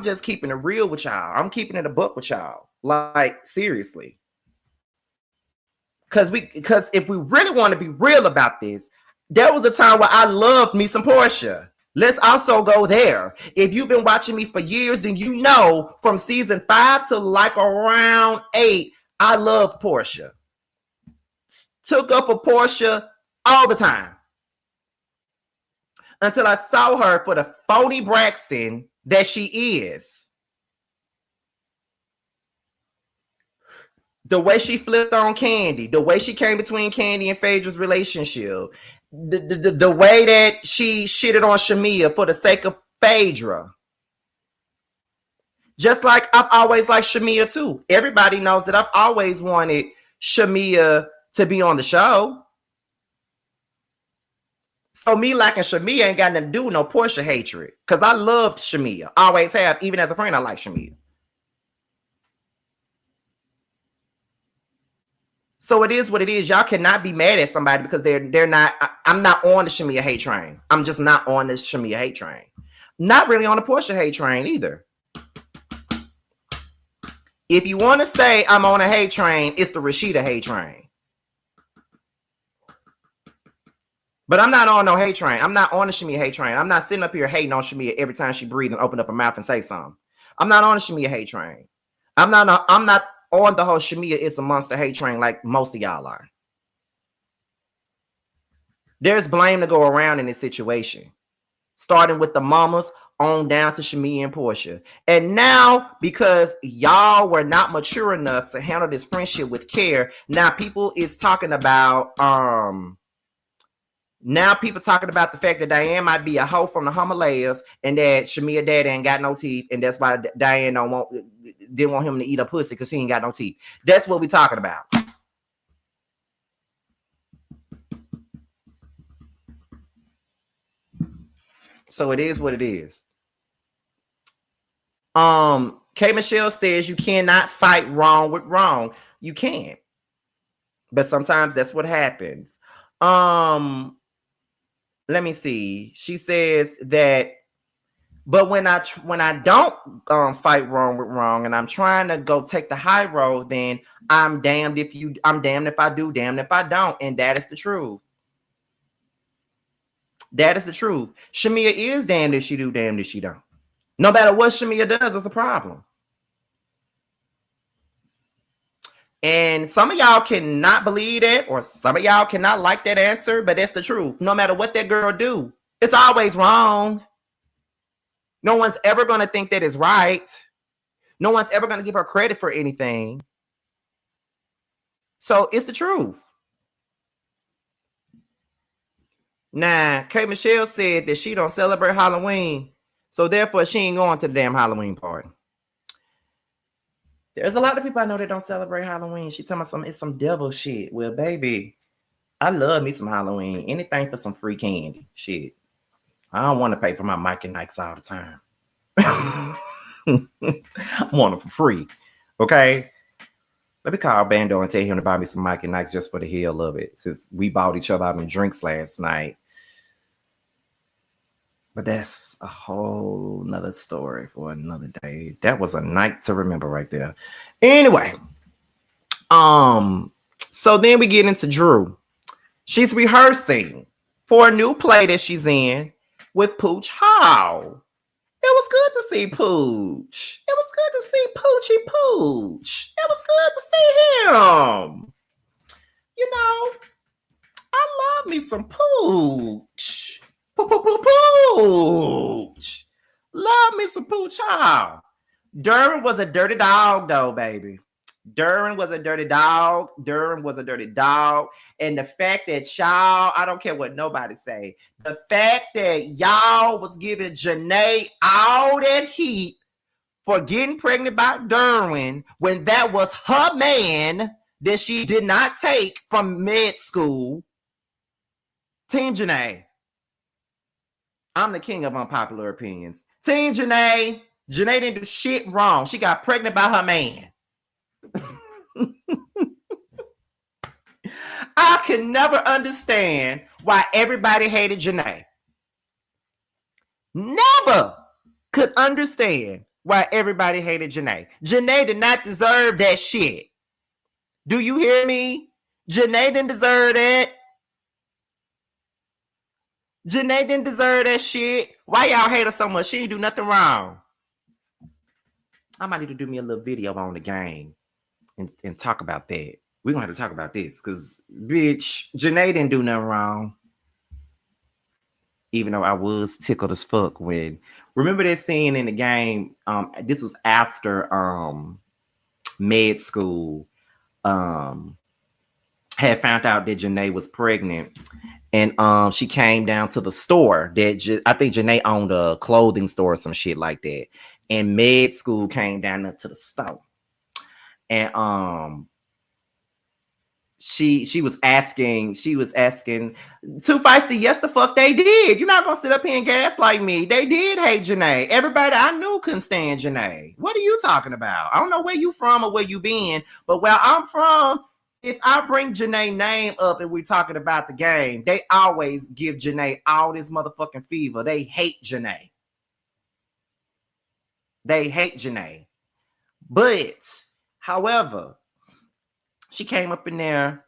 just keeping it real with y'all. I'm keeping it a buck with y'all. Like, seriously. Because if we really want to be real about this, there was a time where I loved me some Portia. Let's also go there. If you've been watching me for years, then you know from season 5 to like around 8, I loved Portia. Took up for Portia all the time. Until I saw her for the phony Braxton that she is. The way she flipped on Candy, the way she came between Candy and Phaedra's relationship, the way that she shitted on Shamia for the sake of Phaedra. Just like I've always liked Shamia too. Everybody knows that I've always wanted Shamia to be on the show. So me liking Shamia ain't got nothing to do with no Portia hatred. Because I loved Shamia. Always have. Even as a friend, I like Shamia. So it is what it is. Y'all cannot be mad at somebody because they're not. I'm not on the Shamia hate train. I'm just not on this Shamia hate train. Not really on the Portia hate train either. If you want to say I'm on a hate train, it's the Rashida hate train. But I'm not on no hate train. I'm not on the Shamia hate train. I'm not sitting up here hating on Shamia every time she breathes and open up her mouth and say something. I'm not on the Shamia hate train. I'm not on the whole Shamia is a monster hate train like most of y'all are. There's blame to go around in this situation. Starting with the mamas on down to Shamia and Portia. And now, because y'all were not mature enough to handle this friendship with care, now people is talking about now people talking about the fact that Diane might be a hoe from the Himalayas and that Shamia daddy ain't got no teeth, and that's why Diane didn't want him to eat a pussy because he ain't got no teeth. That's what we talking about. So it is what it is. K. Michelle says you cannot fight wrong with wrong. You can't. But sometimes that's what happens. Let me see. She says that, but when I don't fight wrong with wrong and I'm trying to go take the high road, then I'm damned if I do, damned if I don't. And that is the truth. That is the truth. Shamia is damned if she do, damned if she don't. No matter what Shamia does, it's a problem. And some of y'all cannot believe that, or some of y'all cannot like that answer, but that's the truth. No matter what that girl do, it's always wrong. No one's ever going to think that is right. No one's ever going to give her credit for anything. So it's the truth. Now, K. Michelle said that she don't celebrate Halloween, so therefore she ain't going to the damn Halloween party. There's a lot of people I know that don't celebrate Halloween. She talking about it's some devil shit. Well, baby, I love me some Halloween. Anything for some free candy. Shit. I don't want to pay for my Mike and Nikes all the time. I want them for free. Okay? Let me call Bando and tell him to buy me some Mike and Nikes just for the hell of it. Since we bought each other out on drinks last night. But that's a whole nother story for another day. That was a night to remember right there. Anyway, so then we get into Drew. She's rehearsing for a new play that she's in with Pooch Hall. It was good to see Pooch. It was good to see Poochie Pooch. It was good to see him. You know, I love me some Pooch. Pooch. Love me some Pooch Hall. Duran was a dirty dog, though, baby. Duran was a dirty dog. And the fact that y'all, I don't care what nobody say, the fact that y'all was giving Janae all that heat for getting pregnant by Duran when that was her man that she did not take from med school. Team Janae. I'm the king of unpopular opinions. Team Janae. Janae didn't do shit wrong. She got pregnant by her man. I can never understand why everybody hated Janae. Never could understand why everybody hated Janae. Janae did not deserve that shit. Do you hear me? Janae didn't deserve that. Janae didn't deserve that shit. Why y'all hate her so much? She didn't do nothing wrong. I might need to do me a little video on the game and talk about that. We're going to have to talk about this because, bitch, Janae didn't do nothing wrong. Even though I was tickled as fuck when... Remember that scene in the game? This was after med school. had found out that Janae was pregnant, and she came down to the store that I think Janae owned a clothing store or some shit like that, and Med School came down there to the store, and she was asking Too Feisty, yes the fuck they did. You're not gonna sit up here and gaslight me. They did hate Janae. Everybody I knew couldn't stand Janae. What are you talking about? I don't know where you from or where you been, but where I'm from, if I bring Janae's name up and we're talking about the game, they always give Janae all this motherfucking fever. They hate Janae. They hate Janae. But however, she came up in there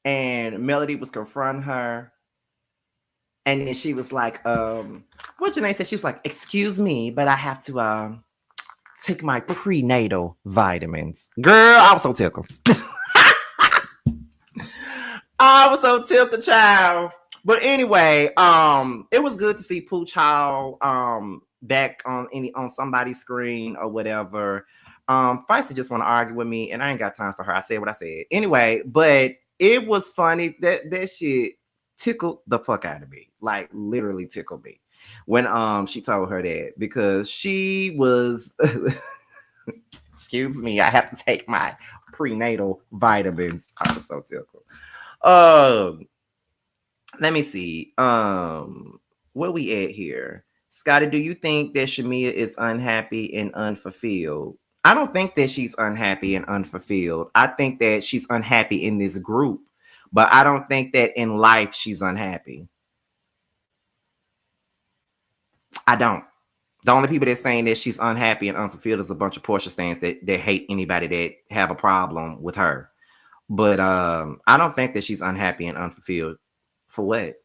and Melody was confronting her. And then she was like, what Janae said? She was like, excuse me, but I have to take my prenatal vitamins. Girl, I was so tickled. I was so tickled, child. But anyway, it was good to see Pooch Hall back on somebody's screen or whatever. Feisty just want to argue with me, and I ain't got time for her. I said what I said. Anyway, but it was funny that shit tickled the fuck out of me. Like literally tickled me when she told her that, because she was excuse me, I have to take my prenatal vitamins. I was so tickled. Let me see. Where we at here? Scotty, do you think that Shamia is unhappy and unfulfilled? I don't think that she's unhappy and unfulfilled. I think that she's unhappy in this group, but I don't think that in life she's unhappy. I don't. The only people that's saying that she's unhappy and unfulfilled is a bunch of Portia stands that hate anybody that have a problem with her. But I don't think that she's unhappy and unfulfilled. For what?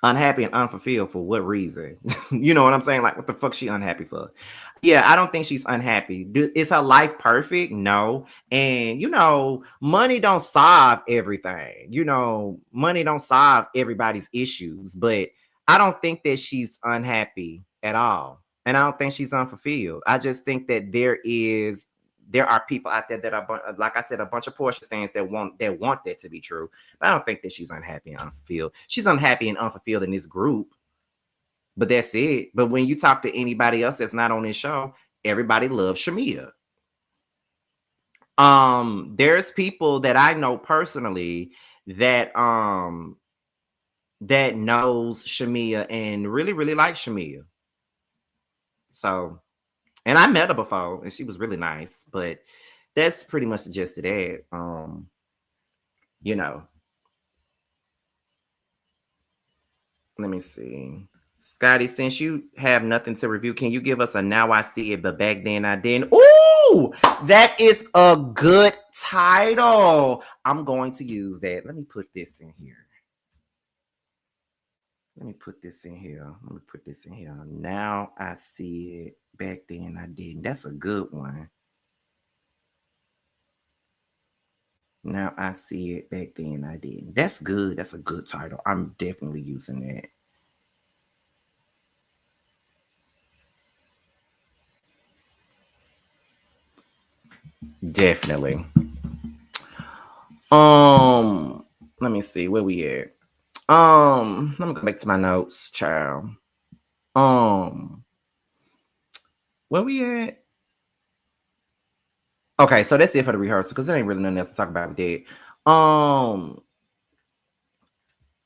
Unhappy and unfulfilled for what reason? You know what I'm saying? Like, what the fuck she unhappy for? Yeah, I don't think she's unhappy. Is her life perfect? No. And money don't solve everything. Money don't solve everybody's issues. But I don't think that she's unhappy at all. And I don't think she's unfulfilled. I just think that there are people out there that are, like I said, a bunch of Portia stands that want that to be true. But I don't think that she's unhappy and unfulfilled. She's unhappy and unfulfilled in this group, but that's it. But when you talk to anybody else that's not on this show, everybody loves Shamia. There's people that I know personally that that knows Shamia and really, really likes Shamia. So. And I met her before, and she was really nice. But that's pretty much the gist of that. Let me see. Scotty, since you have nothing to review, can you give us a Now I See It, but Back Then I Didn't? Ooh, that is a good title. I'm going to use that. Let me put this in here. Now I See It, Back Then I Didn't. That's a good one. Now I See It, Back Then I Didn't. That's good. That's a good title. I'm definitely using that. Definitely. Let me see where we at. Let me go back to my notes, child. Where we at? Okay, so that's it for the rehearsal because there ain't really nothing else to talk about with that.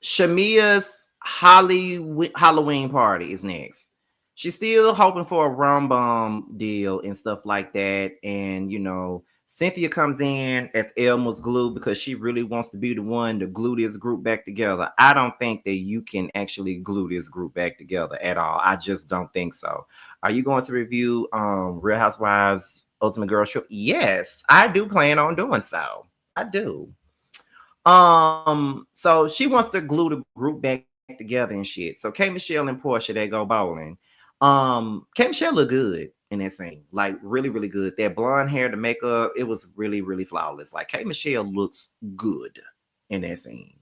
Shamia's Halloween party is next. She's still hoping for a rum bum deal and stuff like that. And Cynthia comes in as Elma's glue because she really wants to be the one to glue this group back together. I don't think that you can actually glue this group back together at all. I just don't think so. Are you going to review Real Housewives Ultimate Girl Show? Yes, I do plan on doing so. I do. So she wants to glue the group back together and shit. So K Michelle and Portia, they go bowling. K Michelle look good in that scene, like really, really good. That blonde hair, the makeup, it was really, really flawless. Like K Michelle looks good in that scene.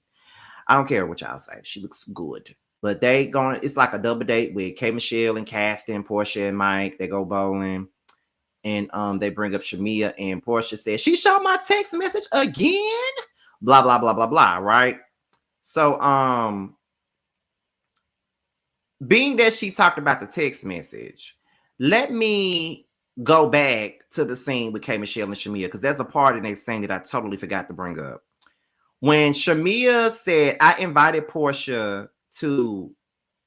I don't care what y'all say, she looks good. But it's like a double date with K Michelle and Caston, Portia and Mike. They go bowling. And they bring up Shamia, and Portia says, she showed my text message again. Blah, blah, blah, blah, blah, right? So being that she talked about the text message, let me go back to the scene with K. Michelle and Shamia, because there's a part in that scene that I totally forgot to bring up. When Shamia said, I invited Portia to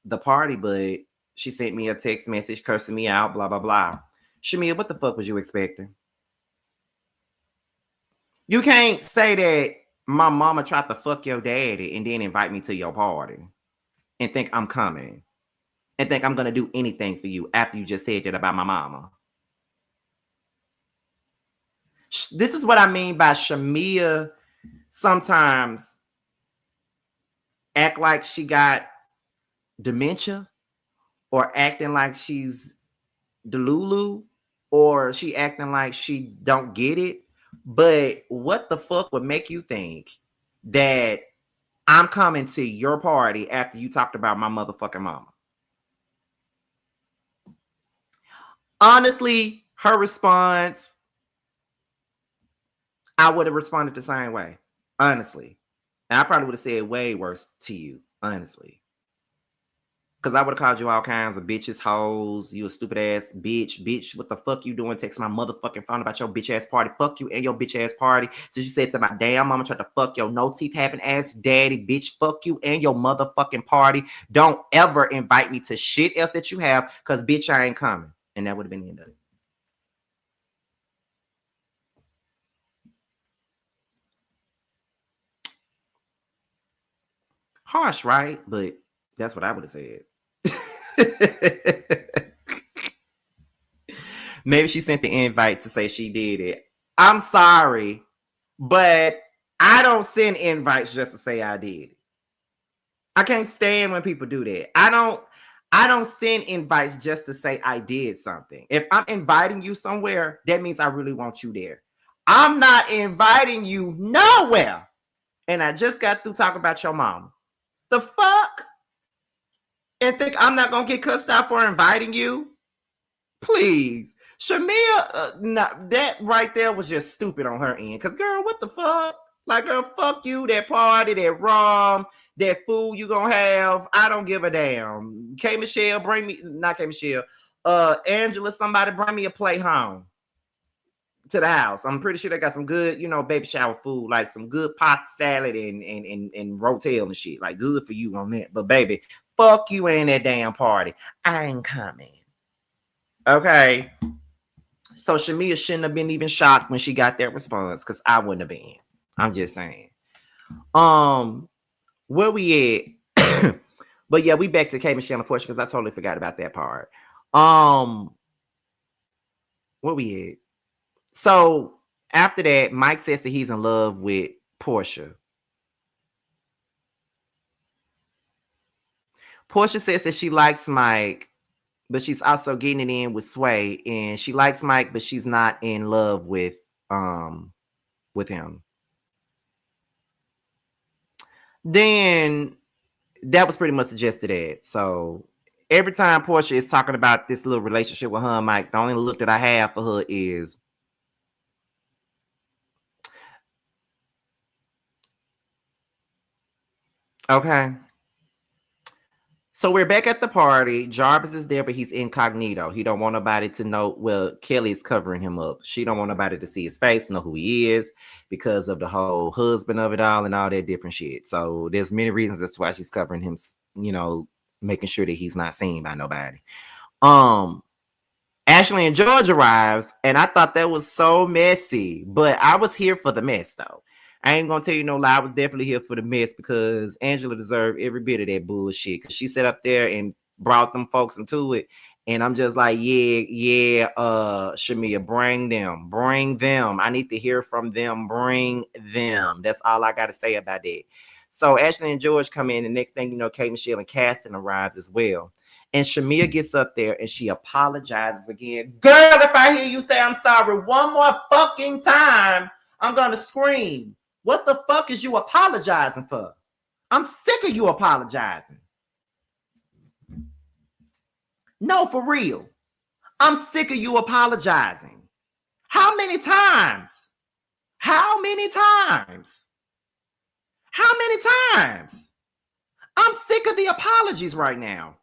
the party, but she sent me a text message cursing me out, blah, blah, blah. Shamia, what the fuck was you expecting? You can't say that my mama tried to fuck your daddy and then invite me to your party and think I'm coming and think I'm going to do anything for you after you just said that about my mama. This is what I mean by Shamia sometimes act like she got dementia, or acting like she's Delulu, or she acting like she don't get it. But what the fuck would make you think that I'm coming to your party after you talked about my motherfucking mama? Honestly, her response, I would have responded the same way. Honestly. And I probably would have said way worse to you, honestly. Because I would have called you all kinds of bitches, hoes, you a stupid ass bitch, what the fuck you doing? Text my motherfucking phone about your bitch ass party. Fuck you and your bitch ass party. So you said to my damn mama tried to fuck your no teeth having ass daddy, bitch. Fuck you and your motherfucking party. Don't ever invite me to shit else that you have, because bitch, I ain't coming. And that would have been the end of it. Harsh, right? But that's what I would have said. Maybe she sent the invite to say she did it. I'm sorry, but I don't send invites just to say I did it. I can't stand when people do that. I don't send invites just to say I did something. If I'm inviting you somewhere, that means I really want you there. I'm not inviting you nowhere. And I just got through talking about your mom. The fuck? And think I'm not gonna get cussed out for inviting you? Please. Shamia, that right there was just stupid on her end. Because, girl, what the fuck? Like, girl, fuck you, that party, that rum, that food you gonna have. I don't give a damn. K. Michelle, bring me, not K. Michelle, Angela, somebody bring me a plate home to the house. I'm pretty sure they got some good, baby shower food, like some good pasta salad and rotel and shit. Like, good for you on that. But, baby, fuck you and that damn party. I ain't coming. Okay. So Shamia shouldn't have been even shocked when she got that response, because I wouldn't have been. I'm just saying. Where we at? But yeah, we back to K. Michelle and Portia, because I totally forgot about that part. Where we at? So after that, Mike says that he's in love with Portia. Portia says that she likes Mike, but she's also getting it in with Sway, and she likes Mike, but she's not in love with him. Then that was pretty much suggested that. So every time Portia is talking about this little relationship with her and Mike, the only look that I have for her is, okay. So we're back at the party. Jarvis is there, but he's incognito. He don't want nobody to know. Well, Kelly's covering him up. She don't want nobody to see his face, know who he is, because of the whole husband of it all and all that different shit. So there's many reasons as to why she's covering him, making sure that he's not seen by nobody. Ashley and George arrives, and I thought that was so messy, but I was here for the mess, though. I ain't gonna tell you no lie. I was definitely here for the mess, because Angela deserved every bit of that bullshit, because she sat up there and brought them folks into it. And I'm just like, yeah, Shamia, bring them. I need to hear from them. Bring them. That's all I got to say about that. So Ashley and George come in, and next thing you know, Kate, Michelle, and Caston arrives as well. And Shamia gets up there and she apologizes again. Girl, if I hear you say I'm sorry one more fucking time, I'm gonna scream. What the fuck is you apologizing for? I'm sick of you apologizing. No, for real. I'm sick of you apologizing. How many times? How many times? How many times? I'm sick of the apologies right now.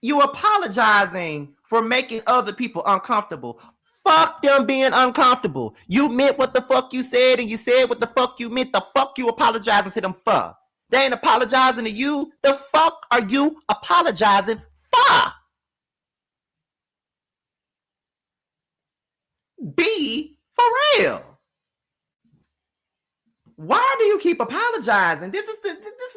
You apologizing for making other people uncomfortable. Fuck them being uncomfortable. You meant what the fuck you said, and you said what the fuck you meant. The fuck you apologizing to them for? They ain't apologizing to you. The fuck are you apologizing for? Be for real. Why do you keep apologizing? This is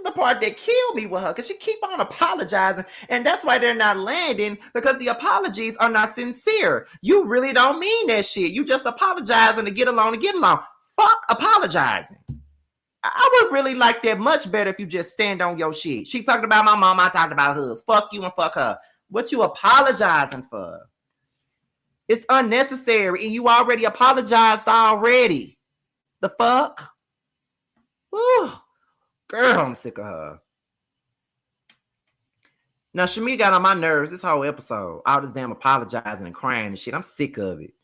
the part that killed me with her, because she keep on apologizing, and that's why they're not landing, because the apologies are not sincere. You really don't mean that shit. You just apologizing to get along. Fuck apologizing. I would really like that much better if you just stand on your shit. She talked about my mom, I talked about hers. Fuck you and fuck her. What you apologizing for? It's unnecessary, and you already apologized already. The fuck? Whew. Girl, I'm sick of her. Now, Shamia got on my nerves this whole episode. All this damn apologizing and crying and shit. I'm sick of it.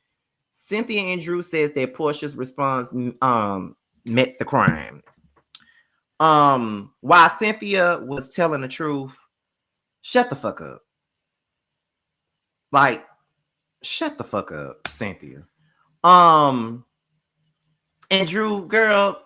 Cynthia and Drew says that Portia's response met the crime. While Cynthia was telling the truth, shut the fuck up. Like, shut the fuck up, Cynthia. And Drew, girl,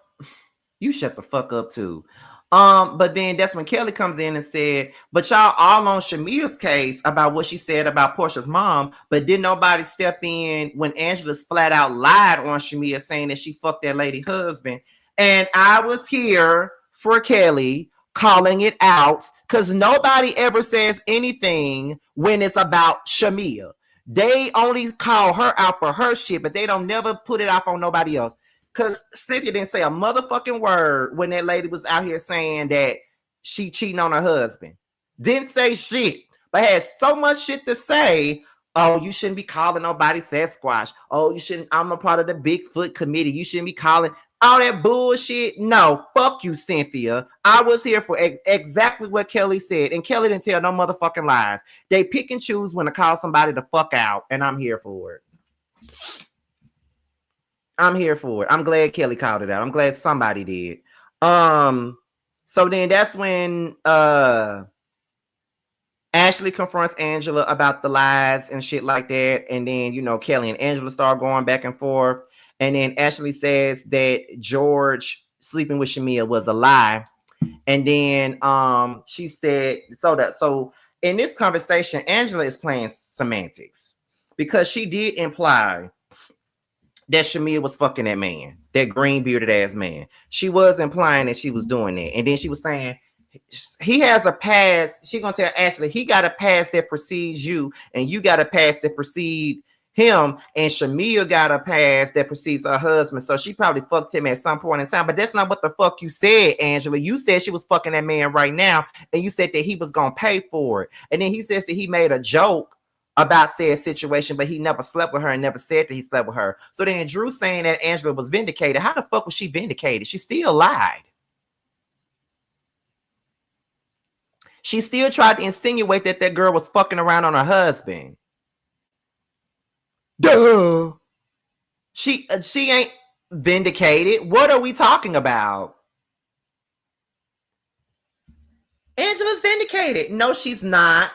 you shut the fuck up too. But then that's when Kelly comes in and said, but y'all all on Shamia's case about what she said about Portia's mom, but didn't nobody step in when Angela's flat out lied on Shamia, saying that she fucked that lady husband. And I was here for Kelly calling it out, because nobody ever says anything when it's about Shamia. They only call her out for her shit, but they don't never put it off on nobody else. Because Cynthia didn't say a motherfucking word when that lady was out here saying that she cheating on her husband. Didn't say shit, but had so much shit to say. Oh, you shouldn't be calling nobody Sasquatch. Oh, you shouldn't. I'm a part of the Bigfoot committee. You shouldn't be calling all that bullshit. No, fuck you, Cynthia. I was here for exactly what Kelly said, and Kelly didn't tell no motherfucking lies. They pick and choose when to call somebody the fuck out, and I'm here for it. I'm here for it. I'm glad Kelly called it out. I'm glad somebody did. So then that's when Ashley confronts Angela about the lies and shit like that. And then, you know, Kelly and Angela start going back and forth. And then Ashley says that George sleeping with Shamia was a lie. And then she said, so in this conversation, Angela is playing semantics, because she did imply that Shamia was fucking that man, that green bearded ass man. She was implying that she was doing that. And then she was saying, he has a past. She gonna tell Ashley, he got a past that precedes you, and you got a past that precede him, and Shamia got a past that precedes her husband. So she probably fucked him at some point in time. But that's not what the fuck you said, Angela. You said she was fucking that man right now, and you said that he was gonna pay for it. And then he says that he made a joke about said situation, but he never slept with her and never said that he slept with her. So then Drew saying that Angela was vindicated. How the fuck was she vindicated? She still lied. She still tried to insinuate that that girl was fucking around on her husband. Duh. She ain't vindicated. What are we talking about? Angela's vindicated. No, she's not.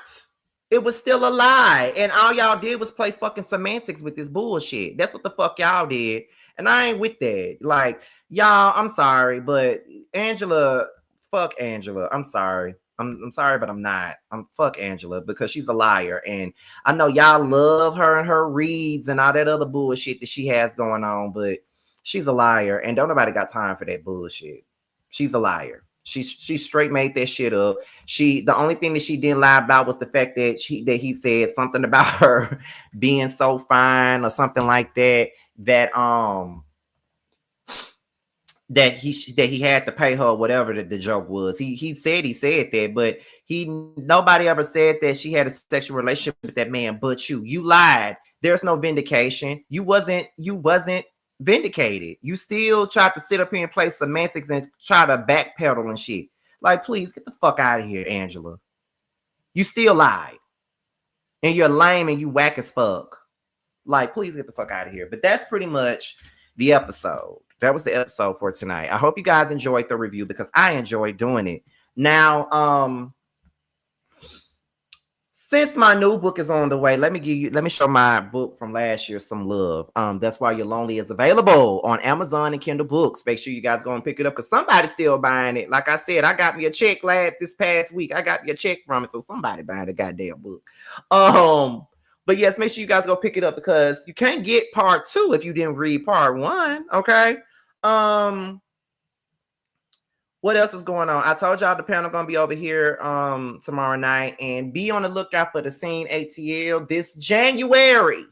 It was still a lie. And all y'all did was play fucking semantics with this bullshit. That's what the fuck y'all did. And I ain't with that. Like, y'all, I'm sorry, but Angela, fuck Angela. I'm sorry. I'm sorry, but I'm not. I'm fuck Angela, because she's a liar. And I know y'all love her and her reads and all that other bullshit that she has going on, but she's a liar. And don't nobody got time for that bullshit. She's a liar. She straight made that shit up. The only thing that she didn't lie about was the fact that he said something about her being so fine or something like that, that he had to pay her, whatever the joke was. He said that, but nobody ever said that she had a sexual relationship with that man but you lied. There's no vindication. You wasn't vindicated. You still tried to sit up here and play semantics and try to backpedal and shit. Like, please get the fuck out of here, Angela. You still lied, and you're lame and you whack as fuck. Like, please get the fuck out of here. But that's pretty much the episode. That was the episode for tonight. I hope you guys enjoyed the review because I enjoyed doing it. Now, since my new book is on the way, let me show my book from last year some love. That's Why You're Lonely is available on Amazon and Kindle Books. Make sure you guys go and pick it up because somebody's still buying it. Like I said, I got me a check this past week. I got me a check from it, so somebody buying the goddamn book. But yes, make sure you guys go pick it up because you can't get part 2 if you didn't read part 1. Okay. What else is going on? I told y'all the panel gonna be over here tomorrow night, and be on the lookout for the Scene ATL this January.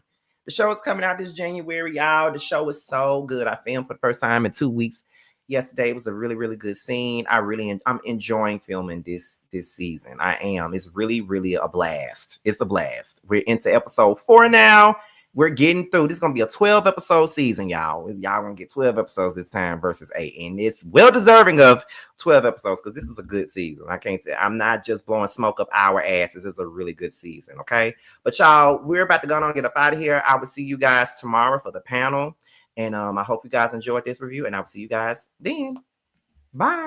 The show is coming out this January, y'all. The show is so good. I filmed for the first time in 2 weeks. Yesterday was a really, really good scene. I'm enjoying filming this season. I am. It's really, really a blast. It's a blast. We're into episode 4 now. We're getting through. This is going to be a 12 episode season, y'all. Y'all going to get 12 episodes this time versus 8. And it's well deserving of 12 episodes because this is a good season. I can't tell. I'm not just blowing smoke up our asses. It's a really good season, okay? But y'all, we're about to go on and get up out of here. I will see you guys tomorrow for the panel. And I hope you guys enjoyed this review. And I will see you guys then. Bye.